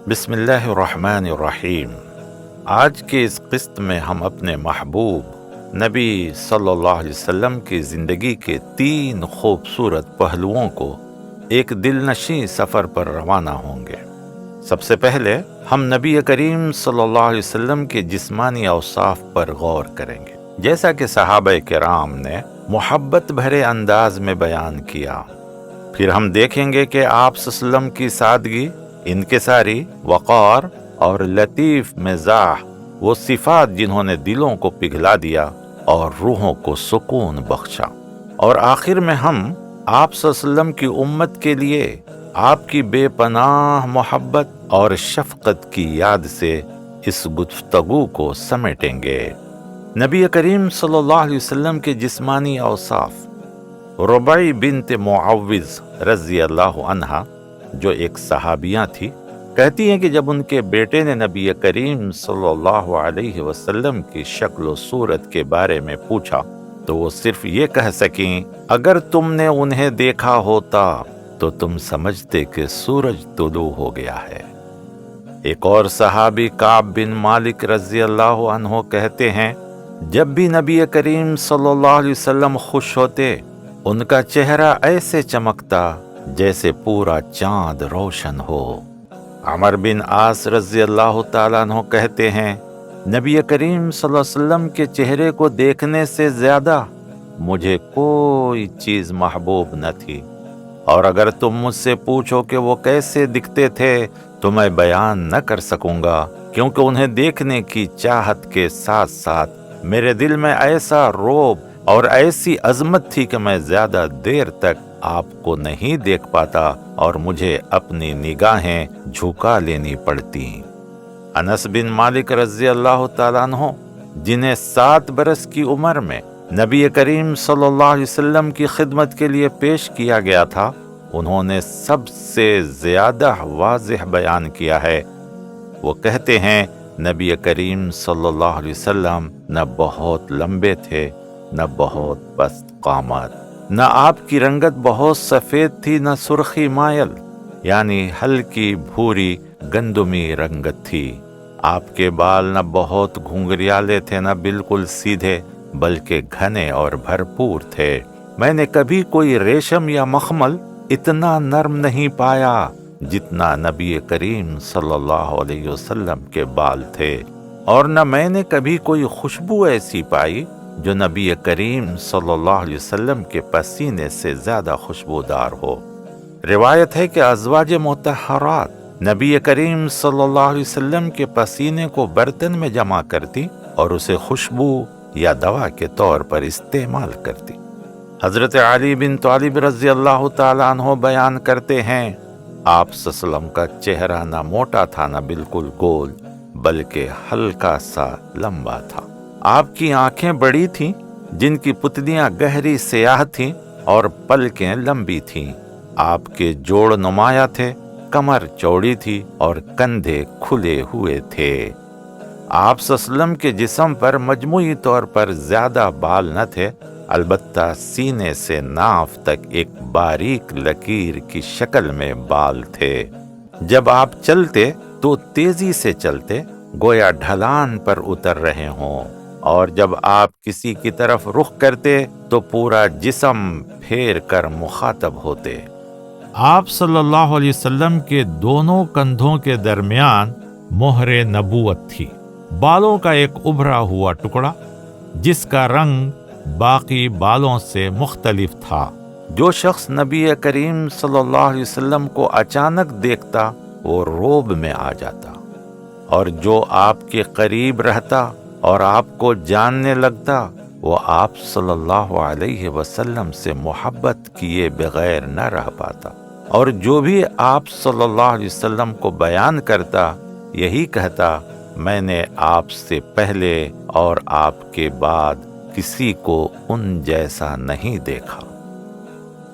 بسم اللہ الرحمن الرحیم۔ آج کے اس قسط میں ہم اپنے محبوب نبی صلی اللہ علیہ وسلم کی زندگی کے 3 خوبصورت پہلوؤں کو ایک دل نشیں سفر پر روانہ ہوں گے۔ سب سے پہلے ہم نبی کریم صلی اللہ علیہ وسلم کے جسمانی اوصاف پر غور کریں گے، جیسا کہ صحابہ کرام نے محبت بھرے انداز میں بیان کیا۔ پھر ہم دیکھیں گے کہ آپ صلی اللہ علیہ وسلم کی سادگی، انکساری، وقار اور لطیف مزاح، وہ صفات جنہوں نے دلوں کو پگھلا دیا اور روحوں کو سکون بخشا۔ اور آخر میں ہم آپ صلی اللہ علیہ وسلم کی امت کے لیے آپ کی بے پناہ محبت اور شفقت کی یاد سے اس گفتگو کو سمیٹیں گے۔ نبی کریم صلی اللہ علیہ وسلم کے جسمانی اوصاف۔ ربیع بنت معوذ رضی اللہ عنہا، جو ایک صحابیہ تھی، کہتی ہیں کہ جب ان کے بیٹے نے نبی کریم صلی اللہ علیہ وسلم کی شکل و صورت کے بارے میں پوچھا تو وہ صرف یہ کہہ سکیں، اگر تم نے انہیں دیکھا ہوتا تو تم سمجھتے کہ سورج طلوع ہو گیا ہے۔ ایک اور صحابی کعب بن مالک رضی اللہ عنہ کہتے ہیں، جب بھی نبی کریم صلی اللہ علیہ وسلم خوش ہوتے، ان کا چہرہ ایسے چمکتا جیسے پورا چاند روشن ہو۔ عمر بن عاص رضی اللہ تعالیٰ عنہ کہتے ہیں، نبی کریم صلی اللہ علیہ وسلم کے چہرے کو دیکھنے سے زیادہ مجھے کوئی چیز محبوب نہ تھی، اور اگر تم مجھ سے پوچھو کہ وہ کیسے دکھتے تھے تو میں بیان نہ کر سکوں گا، کیونکہ انہیں دیکھنے کی چاہت کے ساتھ ساتھ میرے دل میں ایسا رعب اور ایسی عظمت تھی کہ میں زیادہ دیر تک آپ کو نہیں دیکھ پاتا اور مجھے اپنی نگاہیں جھکا لینی پڑتی۔ انس بن مالک رضی اللہ تعالیٰ عنہ، جنہیں 7 برس کی عمر میں نبی کریم صلی اللہ علیہ وسلم کی خدمت کے لیے پیش کیا گیا تھا، انہوں نے سب سے زیادہ واضح بیان کیا ہے۔ وہ کہتے ہیں، نبی کریم صلی اللہ علیہ وسلم نہ بہت لمبے تھے نہ بہت پست قامت، نہ آپ کی رنگت بہت سفید تھی نہ سرخی مائل، یعنی ہلکی بھوری گندمی رنگت تھی۔ آپ کے بال نہ بہت گھنگریالے تھے نہ بالکل سیدھے، بلکہ گھنے اور بھرپور تھے۔ میں نے کبھی کوئی ریشم یا مخمل اتنا نرم نہیں پایا جتنا نبی کریم صلی اللہ علیہ وسلم کے بال تھے، اور نہ میں نے کبھی کوئی خوشبو ایسی پائی جو نبی کریم صلی اللہ علیہ وسلم کے پسینے سے زیادہ خوشبودار ہو۔ روایت ہے کہ ازواج مطہرات نبی کریم صلی اللہ علیہ وسلم کے پسینے کو برتن میں جمع کرتی اور اسے خوشبو یا دوا کے طور پر استعمال کرتی۔ حضرت علی بن طالب رضی اللہ تعالیٰ عنہ بیان کرتے ہیں، آپ صلی اللہ علیہ وسلم کا چہرہ نہ موٹا تھا نہ بالکل گول، بلکہ ہلکا سا لمبا تھا۔ آپ کی آنکھیں بڑی تھیں، جن کی پتلیاں گہری سیاہ تھیں اور پلکیں لمبی تھیں۔ آپ کے جوڑ نمایاں تھے، کمر چوڑی تھی اور کندھے کھلے ہوئے تھے۔ آپ صلی اللہ علیہ وسلم کے جسم پر مجموعی طور پر زیادہ بال نہ تھے، البتہ سینے سے ناف تک ایک باریک لکیر کی شکل میں بال تھے۔ جب آپ چلتے تو تیزی سے چلتے، گویا ڈھلان پر اتر رہے ہوں، اور جب آپ کسی کی طرف رخ کرتے تو پورا جسم پھیر کر مخاطب ہوتے۔ آپ صلی اللہ علیہ وسلم کے دونوں کندھوں کے درمیان مہر نبوت تھی، بالوں کا ایک ابھرا ہوا ٹکڑا جس کا رنگ باقی بالوں سے مختلف تھا۔ جو شخص نبی کریم صلی اللہ علیہ وسلم کو اچانک دیکھتا وہ رعب میں آ جاتا، اور جو آپ کے قریب رہتا اور آپ کو جاننے لگتا وہ آپ صلی اللہ علیہ وسلم سے محبت کیے بغیر نہ رہ پاتا، اور جو بھی آپ صلی اللہ علیہ وسلم کو بیان کرتا یہی کہتا، میں نے آپ سے پہلے اور آپ کے بعد کسی کو ان جیسا نہیں دیکھا۔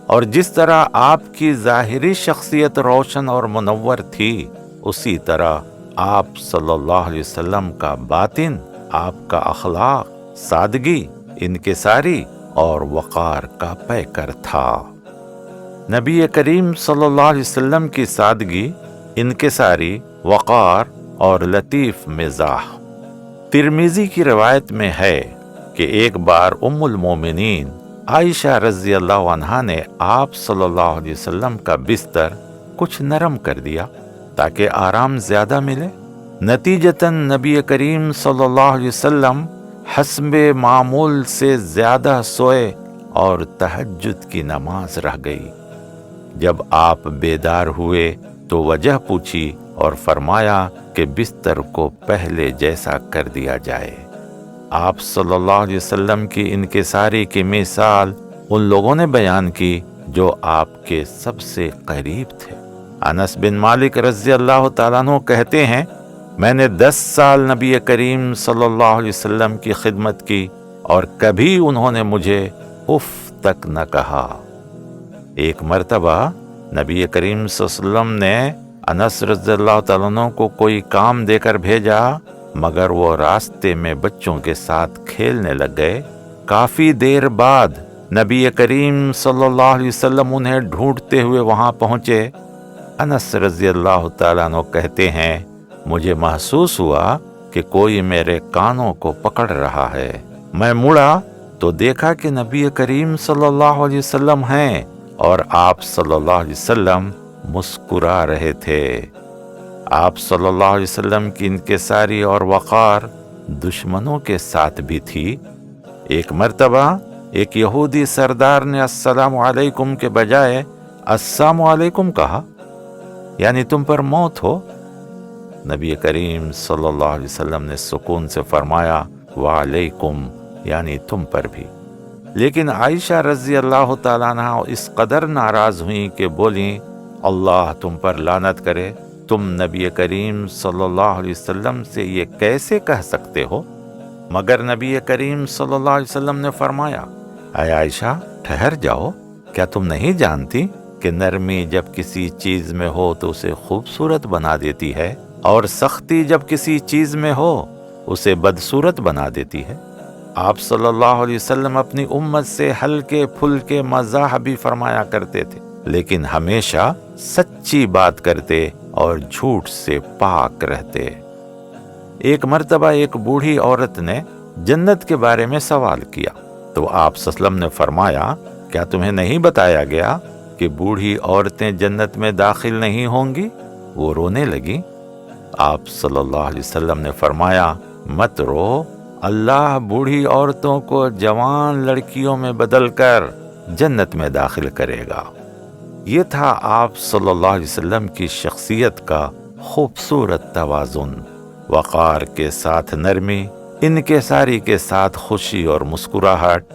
اور جس طرح آپ کی ظاہری شخصیت روشن اور منور تھی، اسی طرح آپ صلی اللہ علیہ وسلم کا باطن، آپ کا اخلاق سادگی، انکساری اور وقار کا پیکر تھا۔ نبی کریم صلی اللہ علیہ وسلم کی سادگی، انکساری وقار اور لطیف مزاح۔ ترمذی کی روایت میں ہے کہ ایک بار ام المومنین عائشہ رضی اللہ عنہا نے آپ صلی اللہ علیہ وسلم کا بستر کچھ نرم کر دیا تاکہ آرام زیادہ ملے۔ نتیجتاً نبی کریم صلی اللہ علیہ وسلم حسب معمول سے زیادہ سوئے اور تہجد کی نماز رہ گئی۔ جب آپ بیدار ہوئے تو وجہ پوچھی اور فرمایا کہ بستر کو پہلے جیسا کر دیا جائے۔ آپ صلی اللہ علیہ وسلم کی انکساری کی مثال ان لوگوں نے بیان کی جو آپ کے سب سے قریب تھے۔ انس بن مالک رضی اللہ تعالیٰ عنہ کہتے ہیں، میں نے 10 سال نبی کریم صلی اللہ علیہ وسلم کی خدمت کی اور کبھی انہوں نے مجھے اف تک نہ کہا۔ ایک مرتبہ نبی کریم صلی اللہ علیہ وسلم نے انس رضی اللہ تعالیٰ عنہ کو کوئی کام دے کر بھیجا، مگر وہ راستے میں بچوں کے ساتھ کھیلنے لگ گئے۔ کافی دیر بعد نبی کریم صلی اللہ علیہ وسلم انہیں ڈھونڈتے ہوئے وہاں پہنچے۔ انس رضی اللہ تعالیٰ عنہ کہتے ہیں، مجھے محسوس ہوا کہ کوئی میرے کانوں کو پکڑ رہا ہے۔ میں مڑا تو دیکھا کہ نبی کریم صلی اللہ علیہ وسلم ہیں اور آپ صلی اللہ علیہ وسلم مسکرا رہے تھے۔ آپ صلی اللہ علیہ وسلم کی انکساری اور وقار دشمنوں کے ساتھ بھی تھی۔ ایک مرتبہ ایک یہودی سردار نے السلام علیکم کے بجائے السلام علیکم کہا، یعنی تم پر موت ہو۔ نبی کریم صلی اللہ علیہ وسلم نے سکون سے فرمایا وعلیکم، یعنی تم پر بھی۔ لیکن عائشہ رضی اللہ تعالیٰ عنہ اس قدر ناراض ہوئیں کہ بولیں، اللہ تم پر لعنت کرے، تم نبی کریم صلی اللہ علیہ وسلم سے یہ کیسے کہہ سکتے ہو؟ مگر نبی کریم صلی اللہ علیہ وسلم نے فرمایا، اے عائشہ ٹھہر جاؤ، کیا تم نہیں جانتی کہ نرمی جب کسی چیز میں ہو تو اسے خوبصورت بنا دیتی ہے، اور سختی جب کسی چیز میں ہو اسے بدصورت بنا دیتی ہے۔ آپ صلی اللہ علیہ وسلم اپنی امت سے ہلکے پھلکے مزاح بھی فرمایا کرتے تھے، لیکن ہمیشہ سچی بات کرتے اور جھوٹ سے پاک رہتے۔ ایک مرتبہ ایک بوڑھی عورت نے جنت کے بارے میں سوال کیا تو آپ صلی اللہ علیہ وسلم نے فرمایا، کیا تمہیں نہیں بتایا گیا کہ بوڑھی عورتیں جنت میں داخل نہیں ہوں گی؟ وہ رونے لگی۔ آپ صلی اللہ علیہ وسلم نے فرمایا، مت رو، اللہ بوڑھی عورتوں کو جوان لڑکیوں میں بدل کر جنت میں داخل کرے گا۔ یہ تھا آپ صلی اللہ علیہ وسلم کی شخصیت کا خوبصورت توازن، وقار کے ساتھ نرمی، انکساری کے ساتھ خوشی اور مسکراہٹ،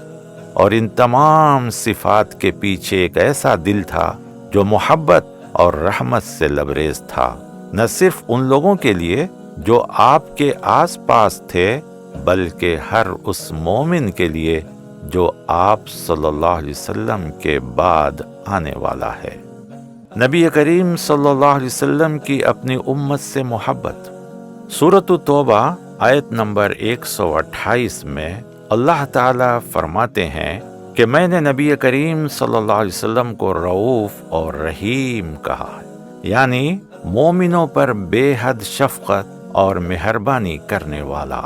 اور ان تمام صفات کے پیچھے ایک ایسا دل تھا جو محبت اور رحمت سے لبریز تھا، نہ صرف ان لوگوں کے لیے جو آپ کے آس پاس تھے، بلکہ ہر اس مومن کے لیے جو آپ صلی اللہ علیہ وسلم کے بعد آنے والا ہے۔ نبی کریم صلی اللہ علیہ وسلم کی اپنی امت سے محبت۔ سورۃ توبہ آیت نمبر 128 میں اللہ تعالیٰ فرماتے ہیں کہ میں نے نبی کریم صلی اللہ علیہ وسلم کو رؤوف اور رحیم کہا ہے، یعنی مومنوں پر بے حد شفقت اور مہربانی کرنے والا۔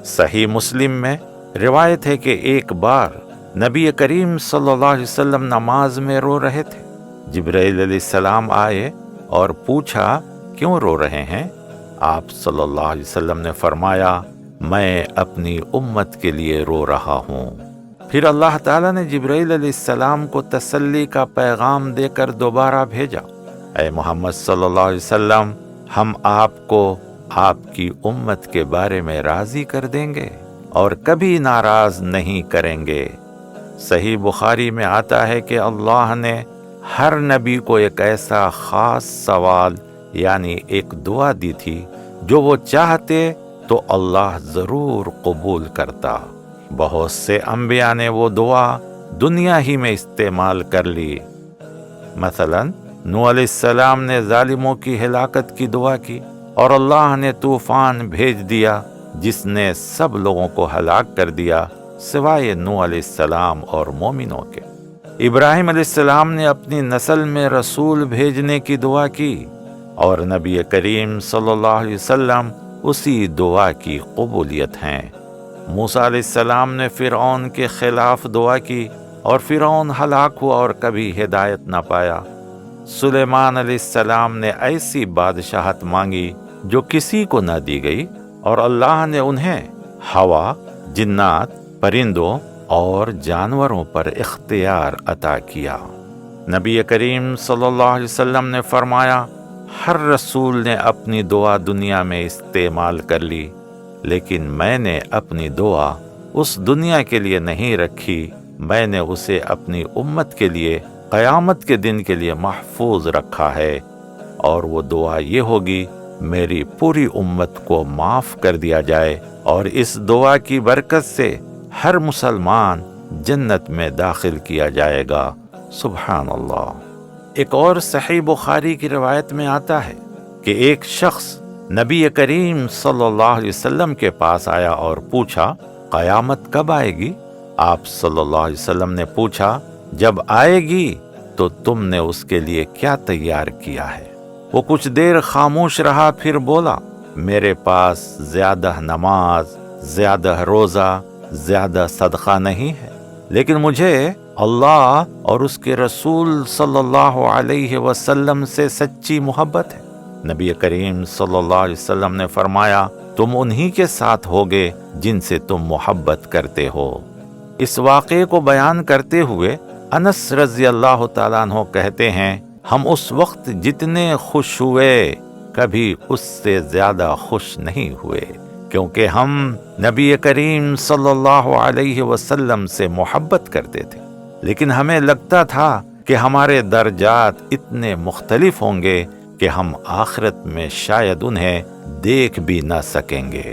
صحیح مسلم میں روایت ہے کہ ایک بار نبی کریم صلی اللہ علیہ وسلم نماز میں رو رہے تھے۔ جبرائیل علیہ السلام آئے اور پوچھا، کیوں رو رہے ہیں؟ آپ صلی اللہ علیہ وسلم نے فرمایا، میں اپنی امت کے لیے رو رہا ہوں۔ پھر اللہ تعالیٰ نے جبرائیل علیہ السلام کو تسلی کا پیغام دے کر دوبارہ بھیجا، اے محمد صلی اللہ علیہ وسلم، ہم آپ کو آپ کی امت کے بارے میں راضی کر دیں گے اور کبھی ناراض نہیں کریں گے۔ صحیح بخاری میں آتا ہے کہ اللہ نے ہر نبی کو ایک ایسا خاص سوال یعنی ایک دعا دی تھی جو وہ چاہتے تو اللہ ضرور قبول کرتا۔ بہت سے انبیاء نے وہ دعا دنیا ہی میں استعمال کر لی۔ مثلا نوح علیہ السلام نے ظالموں کی ہلاکت کی دعا کی اور اللہ نے طوفان بھیج دیا جس نے سب لوگوں کو ہلاک کر دیا سوائے نوح علیہ السلام اور مومنوں کے۔ ابراہیم علیہ السلام نے اپنی نسل میں رسول بھیجنے کی دعا کی اور نبی کریم صلی اللہ علیہ وسلم اسی دعا کی قبولیت ہیں۔ موسیٰ علیہ السلام نے فرعون کے خلاف دعا کی اور فرعون ہلاک ہوا اور کبھی ہدایت نہ پایا۔ سلیمان علیہ السلام نے ایسی بادشاہت مانگی جو کسی کو نہ دی گئی، اور اللہ نے انہیں ہوا، جنات، پرندوں اور جانوروں پر اختیار عطا کیا۔ نبی کریم صلی اللہ علیہ وسلم نے فرمایا، ہر رسول نے اپنی دعا دنیا میں استعمال کر لی، لیکن میں نے اپنی دعا اس دنیا کے لیے نہیں رکھی، میں نے اسے اپنی امت کے لیے قیامت کے دن کے لیے محفوظ رکھا ہے، اور وہ دعا یہ ہوگی، میری پوری امت کو معاف کر دیا جائے، اور اس دعا کی برکت سے ہر مسلمان جنت میں داخل کیا جائے گا۔ سبحان اللہ۔ ایک اور صحیح بخاری کی روایت میں آتا ہے کہ ایک شخص نبی کریم صلی اللہ علیہ وسلم کے پاس آیا اور پوچھا، قیامت کب آئے گی؟ آپ صلی اللہ علیہ وسلم نے پوچھا، جب آئے گی تو تم نے اس کے لیے کیا تیار کیا ہے؟ وہ کچھ دیر خاموش رہا، پھر بولا، میرے پاس زیادہ نماز، زیادہ روزہ، زیادہ صدقہ نہیں ہے، لیکن مجھے اللہ اور اس کے رسول صلی اللہ علیہ وسلم سے سچی محبت ہے۔ نبی کریم صلی اللہ علیہ وسلم نے فرمایا، تم انہی کے ساتھ ہوگے جن سے تم محبت کرتے ہو۔ اس واقعے کو بیان کرتے ہوئے انس رضی اللہ تعالیٰ عنہ کہتے ہیں، ہم اس وقت جتنے خوش ہوئے کبھی اس سے زیادہ خوش نہیں ہوئے، کیونکہ ہم نبی کریم صلی اللہ علیہ وسلم سے محبت کرتے تھے، لیکن ہمیں لگتا تھا کہ ہمارے درجات اتنے مختلف ہوں گے کہ ہم آخرت میں شاید انہیں دیکھ بھی نہ سکیں گے۔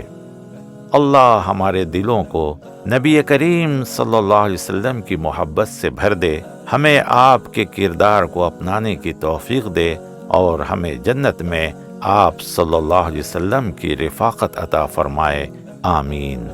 اللہ ہمارے دلوں کو نبی کریم صلی اللہ علیہ وسلم کی محبت سے بھر دے، ہمیں آپ کے کردار کو اپنانے کی توفیق دے، اور ہمیں جنت میں آپ صلی اللہ علیہ وسلم کی رفاقت عطا فرمائے۔ آمین۔